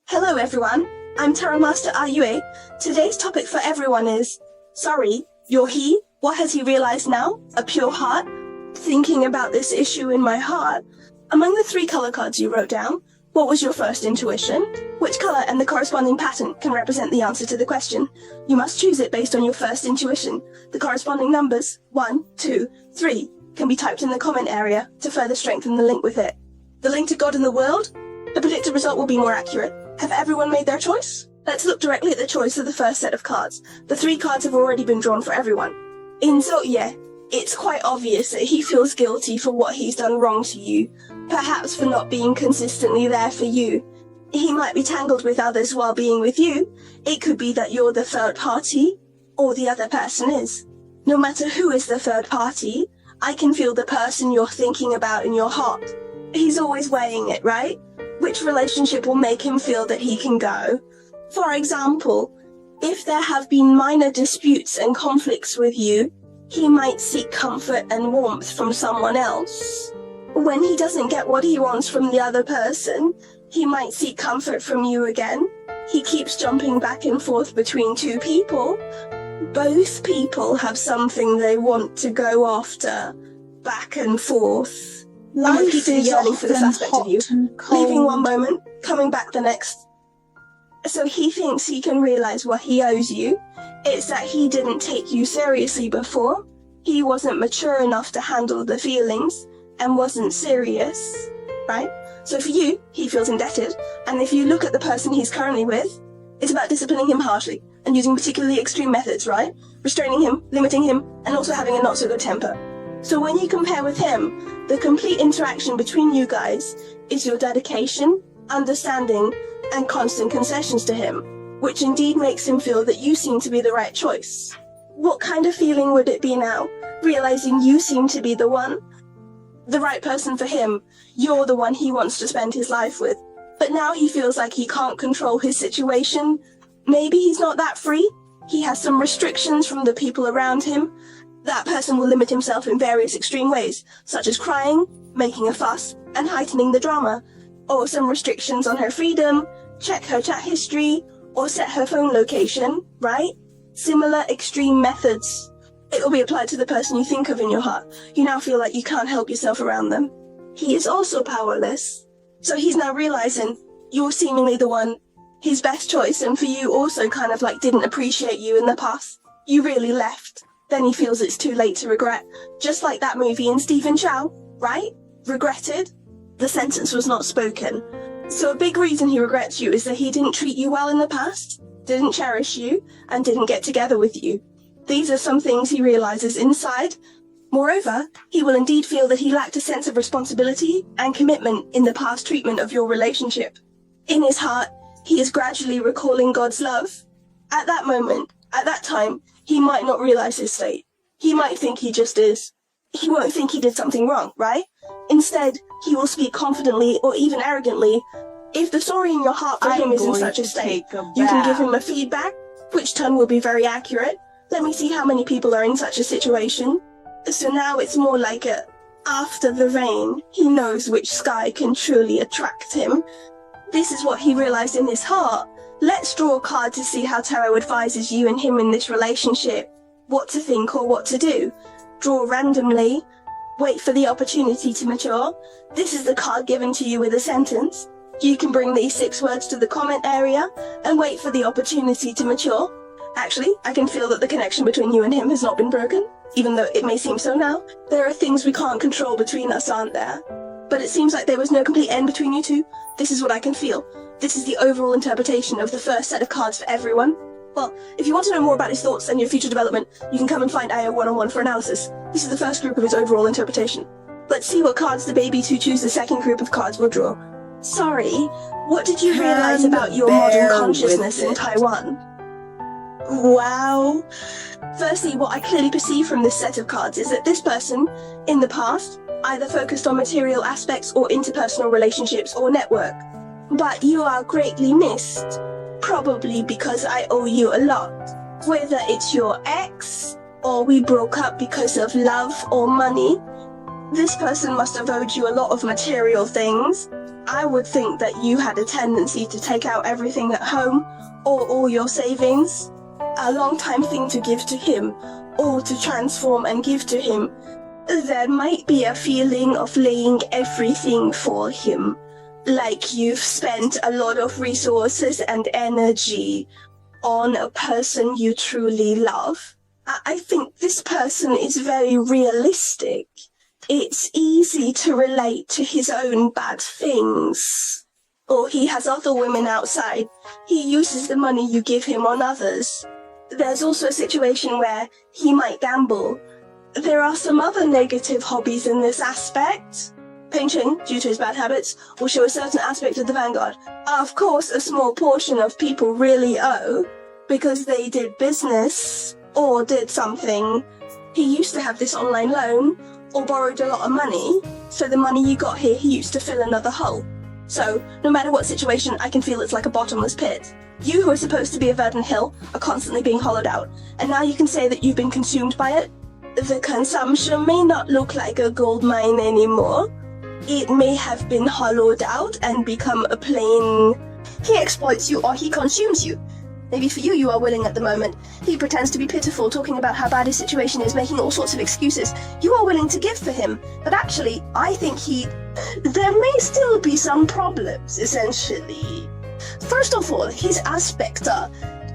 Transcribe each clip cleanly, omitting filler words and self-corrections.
Hello everyone, I'm Tarot Master Ayue. Today's topic for everyone is, sorry, you're he? What has he realized now? A pure heart? Thinking about this issue in my heart. Among the 3 color cards you wrote down, what was your first intuition? Which color and the corresponding pattern can represent the answer to the question? You must choose it based on your first intuition. The corresponding numbers, 1, 2, 3, can be typed in the comment area to further strengthen the link with it. The link to God in the world? The predicted result will be more accurate. Have everyone made their choice? Let's look directly at the choice of the first set of cards. The 3 cards have already been drawn for everyone. In Zoye, it's quite obvious that he feels guilty for what he's done wrong to you, perhaps for not being consistently there for you. He might be tangled with others while being with you. It could be that you're the third party, or the other person is. No matter who is the third party, I can feel the person you're thinking about in your heart. He's always weighing it, right? Which relationship will make him feel that he can go? For example, if there have been minor disputes and conflicts with you, he might seek comfort and warmth from someone else. When he doesn't get what he wants from the other person, he might seek comfort from you again. He keeps jumping back and forth between 2 people. Both people have something they want to go after, back and forth. I'm repeatedly yearning for this aspect of you, leaving one moment, coming back the next. So he thinks he can realize what he owes you. It's that he didn't take you seriously before. He wasn't mature enough to handle the feelings and wasn't serious, right? So for you, he feels indebted. And if you look at the person he's currently with, it's about disciplining him harshly and using particularly extreme methods, right? Restraining him, limiting him, and also having a not so good temper. So when you compare with him, the complete interaction between you guys is your dedication, understanding, and constant concessions to him, which indeed makes him feel that you seem to be the right choice. What kind of feeling would it be now, realizing you seem to be the one? The right person for him, you're the one he wants to spend his life with. But now he feels like he can't control his situation. Maybe he's not that free. He has some restrictions from the people around him. That person will limit himself in various extreme ways, such as crying, making a fuss, and heightening the drama. Or some restrictions on her freedom, check her chat history, or set her phone location, right? Similar extreme methods. It will be applied to the person you think of in your heart. You now feel like you can't help yourself around them. He is also powerless. So he's now realizing you're seemingly the one, his best choice, and for you also kind of like didn't appreciate you in the past. You really left. Then he feels it's too late to regret. Just like that movie in Stephen Chow, right? Regretted? The sentence was not spoken. So a big reason he regrets you is that he didn't treat you well in the past, didn't cherish you, and didn't get together with you. These are some things he realizes inside. Moreover, he will indeed feel that he lacked a sense of responsibility and commitment in the past treatment of your relationship. In his heart, he is gradually recalling God's love. At that moment, at that time, he might not realize his state. He might think he just is. He won't think he did something wrong, right? Instead, he will speak confidently or even arrogantly. If the story in your heart for him is in such a state, you can give him a feedback, which turn will be very accurate. Let me see how many people are in such a situation. So now it's more like after the rain, he knows which sky can truly attract him. This is what he realized in his heart. Let's draw a card to see how tarot advises you and him in this relationship. What to think or what to do. Draw randomly. Wait for the opportunity to mature. This is the card given to you with a sentence. You can bring these 6 words to the comment area and wait for the opportunity to mature. Actually, I can feel that the connection between you and him has not been broken, even though it may seem so now. There are things we can't control between us, aren't there? But it seems like there was no complete end between you two. This is what I can feel. This is the overall interpretation of the first set of cards for everyone. Well, if you want to know more about his thoughts and your future development, you can come and find Ayo one-on-one for analysis. This is the first group of his overall interpretation. Let's see what cards the babies who choose the second group of cards will draw. Sorry, what did you realize about your modern consciousness in Taiwan? Wow. Firstly, what I clearly perceive from this set of cards is that this person, in the past, either focused on material aspects or interpersonal relationships or network. But you are greatly missed, probably because I owe you a lot. Whether it's your ex, or we broke up because of love or money, This person must have owed you a lot of material things. I would think that you had a tendency to take out everything at home, or all your savings. A long time thing to give to him, or to transform and give to him. There might be a feeling of laying everything for him. Like you've spent a lot of resources and energy on a person you truly love. I think this person is very realistic. It's easy to relate to his own bad things. Or he has other women outside. He uses the money you give him on others. There's also a situation where he might gamble. There are some other negative hobbies in this aspect. Painting, due to his bad habits, will show a certain aspect of the vanguard. Of course, a small portion of people really owe, because they did business, or did something. He used to have this online loan, or borrowed a lot of money, so the money you got here he used to fill another hole. So, no matter what situation, I can feel it's like a bottomless pit. You who are supposed to be a verdant hill are constantly being hollowed out, and now you can say that you've been consumed by it. The consumption may not look like a gold mine anymore. It may have been hollowed out and become a plain... He exploits you or he consumes you. Maybe for you, you are willing at the moment. He pretends to be pitiful, talking about how bad his situation is, making all sorts of excuses. You are willing to give for him, but actually, I think there may still be some problems, essentially. First of all, his aspect,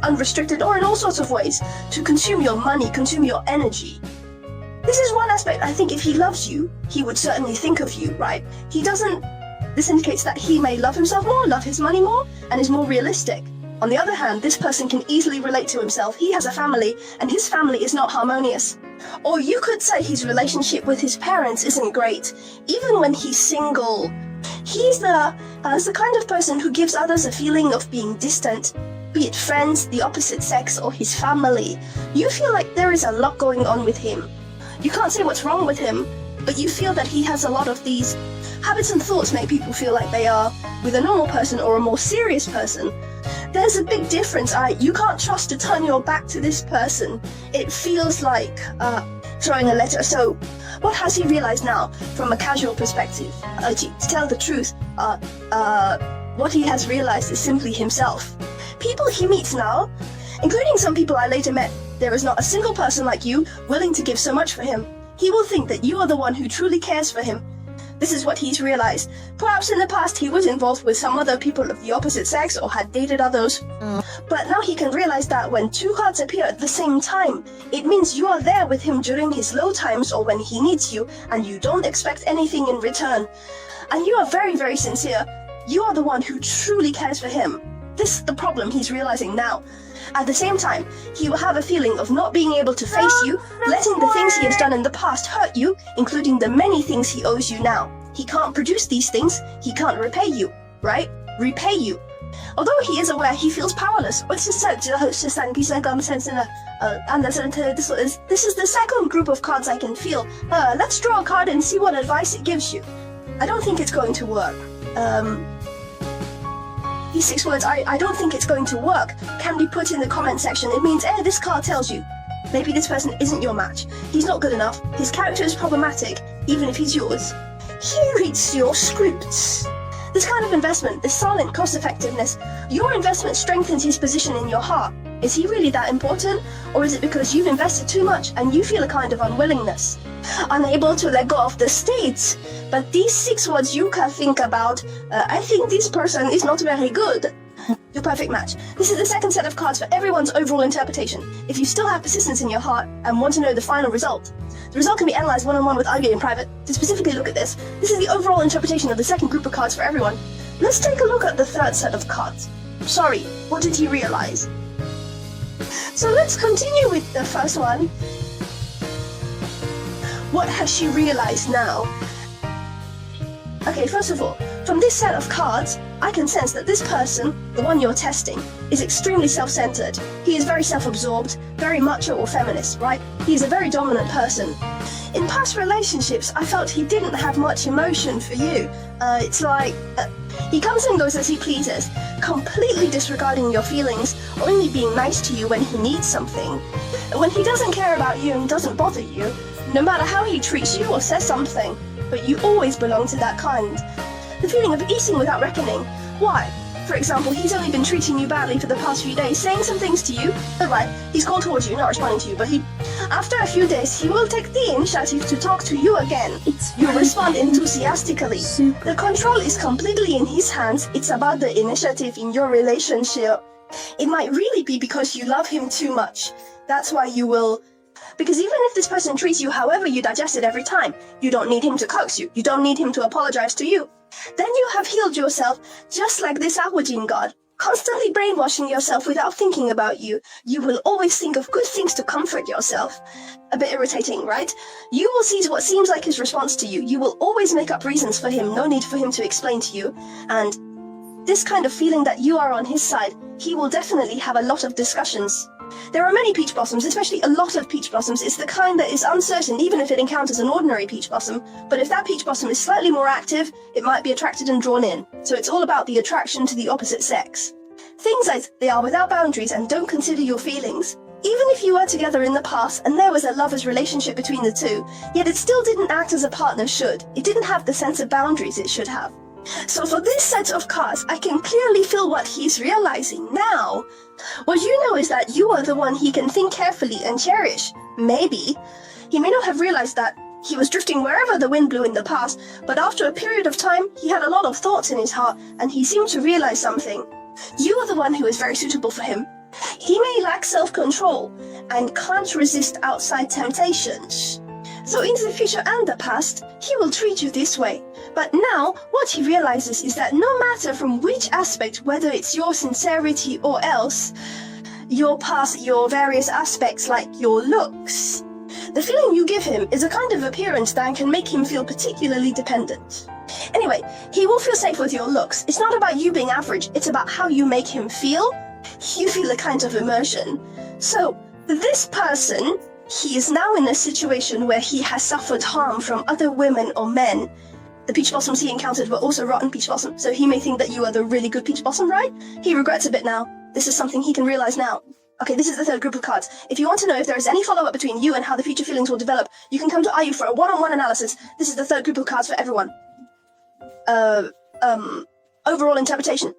unrestricted or in all sorts of ways, to consume your money, consume your energy. This is one aspect. I think if he loves you, he would certainly think of you, right? He doesn't... This indicates that he may love himself more, love his money more, and is more realistic. On the other hand, this person can easily relate to himself. He has a family, and his family is not harmonious. Or you could say his relationship with his parents isn't great. Even when he's single, he's the kind of person who gives others a feeling of being distant, be it friends, the opposite sex, or his family. You feel like there is a lot going on with him. You can't say what's wrong with him, but you feel that he has a lot of these habits and thoughts make people feel like they are with a normal person or a more serious person. There's a big difference. You can't trust to turn your back to this person. It feels like throwing a letter. So what has he realized now from a casual perspective? To tell the truth, what he has realized is simply himself. People he meets now, including some people I later met, there is not a single person like you willing to give so much for him. He will think that you are the one who truly cares for him. This is what he's realized. Perhaps in the past he was involved with some other people of the opposite sex or had dated others. But now he can realize that when two hearts appear at the same time, it means you are there with him during his low times or when he needs you, and you don't expect anything in return. And you are very, very sincere. You are the one who truly cares for him. This is the problem he's realizing now. At the same time, he will have a feeling of not being able to face you, letting the things he has done in the past hurt you, including the many things he owes you now. He can't produce these things, he can't repay you, right? Repay you. Although he is aware, he feels powerless. This is the second group of cards I can feel. Let's draw a card and see what advice it gives you. I don't think it's going to work. These 6 words, I don't think it's going to work, can be put in the comment section. It means, this card tells you. Maybe this person isn't your match. He's not good enough. His character is problematic, even if he's yours. He reads your scripts. This kind of investment, this silent cost effectiveness, your investment strengthens his position in your heart. Is he really that important? Or is it because you've invested too much and you feel a kind of unwillingness? Unable to let go of the states. But these 6 words you can think about, I think this person is not very good. Your perfect match. This is the second set of cards for everyone's overall interpretation. If you still have persistence in your heart and want to know the final result, the result can be analysed one-on-one with Ivy in private. To specifically look at this is the overall interpretation of the second group of cards for everyone. Let's take a look at the third set of cards. Sorry, what did he realise? So let's continue with the first one. What has she realized now? Okay, first of all, from this set of cards, I can sense that this person, the one you're testing, is extremely self-centered. He is very self-absorbed, very macho or feminist, right? He's a very dominant person. In past relationships, I felt he didn't have much emotion for you. It's like, he comes and goes as he pleases, completely disregarding your feelings, only being nice to you when he needs something. When he doesn't care about you and doesn't bother you, no matter how he treats you or says something, but you always belong to that kind. The feeling of eating without reckoning. Why? For example, he's only been treating you badly for the past few days, saying some things to you. Right, he's called towards you, not responding to you, but after a few days, he will take the initiative to talk to you again. You respond enthusiastically. The control is completely in his hands. It's about the initiative in your relationship. It might really be because you love him too much. That's why you will... Because even if this person treats you however you digest it every time, you don't need him to coax you. You don't need him to apologize to you. Then you have healed yourself just like this Awajin god, constantly brainwashing yourself without thinking about you. You will always think of good things to comfort yourself. A bit irritating, right? You will see what seems like his response to you. You will always make up reasons for him, no need for him to explain to you. And this kind of feeling that you are on his side, he will definitely have a lot of discussions. There are many peach blossoms, especially a lot of peach blossoms. It's the kind that is uncertain even if it encounters an ordinary peach blossom, but if that peach blossom is slightly more active, it might be attracted and drawn in. So it's all about the attraction to the opposite sex. Things like they are without boundaries and don't consider your feelings. Even if you were together in the past and there was a lover's relationship between the two, yet it still didn't act as a partner should. It didn't have the sense of boundaries it should have. So for this set of cards, I can clearly feel what he's realizing now. What you know is that you are the one he can think carefully and cherish. Maybe. He may not have realized that he was drifting wherever the wind blew in the past, but after a period of time, he had a lot of thoughts in his heart, and he seemed to realize something. You are the one who is very suitable for him. He may lack self-control and can't resist outside temptations. So in the future and the past, he will treat you this way. But now, what he realizes is that no matter from which aspect, whether it's your sincerity or else, your past, your various aspects like your looks, the feeling you give him is a kind of appearance that can make him feel particularly dependent. Anyway, he will feel safe with your looks. It's not about you being average, it's about how you make him feel. You feel a kind of immersion. So, this person, he is now in a situation where he has suffered harm from other women or men. The peach blossoms he encountered were also rotten peach blossoms, so he may think that you are the really good peach blossom, right? He regrets a bit now. This is something he can realize now. Okay, this is the third group of cards. If you want to know if there is any follow-up between you and how the future feelings will develop, you can come to IU for a one-on-one analysis. This is the third group of cards for everyone. Overall interpretation.